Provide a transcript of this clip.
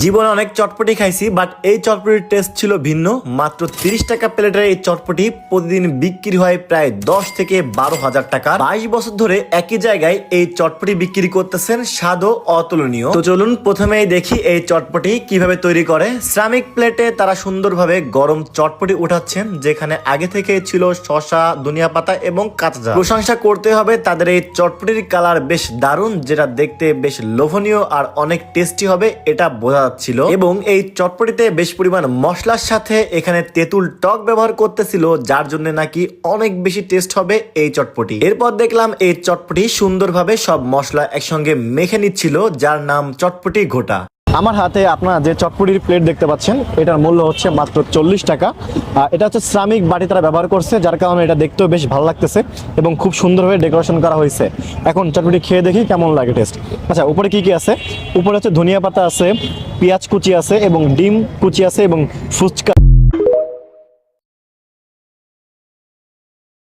জীবনে অনেক চটপটি খাইছি, বাট এই চটপটির টেস্ট ছিল ভিন্ন। মাত্র 30 টাকা প্লেটের এই চটপটি প্রতিদিন বিক্রি হয় প্রায় 10 থেকে 12,000 টাকা। 22 বছর ধরে একই জায়গায় এই চটপটি বিক্রি করতেছেন, স্বাদও অতুলনীয়। তো চলুন প্রথমেই দেখি এই চটপটি কিভাবে তৈরি করে। শ্রমিক প্লেটে তারা সুন্দরভাবে গরম চটপটি উঠাচ্ছেন, যেখানে আগে থেকে ছিল শসা, ধনিয়া পাতা এবং কাঁচা ঝাল। প্রশংসা করতে হবে তাদের এই চটপটির কালার বেশ দারুণ, যেটা দেখতে বেশ লোভনীয় আর অনেক টেস্টি হবে এটা বোঝা ছিল। এবং এই চটপটিতে বেশ পরিমাণ মশলার সাথে এখানে তেঁতুল টক ব্যবহার করতেছিল, যার জন্য নাকি অনেক বেশি টেস্ট হবে এই চটপটি। এরপর দেখলাম এই চটপটি সুন্দরভাবে সব মশলা একসঙ্গে মেখে নিচ্ছিল, যার নাম চটপটি ঘোটা। আমার হাতে আপনারা যে চটপটির প্লেট দেখতে পাচ্ছেন, এটার মূল্য হচ্ছে মাত্র 40 টাকা। এটা হচ্ছে শ্রমিক বাটি তারা ব্যবহার করছে, যার কারণে এটা দেখতেও বেশ ভালো লাগতেছে এবং খুব সুন্দরভাবে ডেকোরেশন করা হয়েছে। এখন চটপটি খেয়ে দেখি কেমন লাগে টেস্ট। আচ্ছা, উপরে কি কি আছে? উপরে হচ্ছে ধনিয়া পাতা আছে, পেঁয়াজ কুচি আছে এবং ডিম কুচি আছে এবং ফুচকা।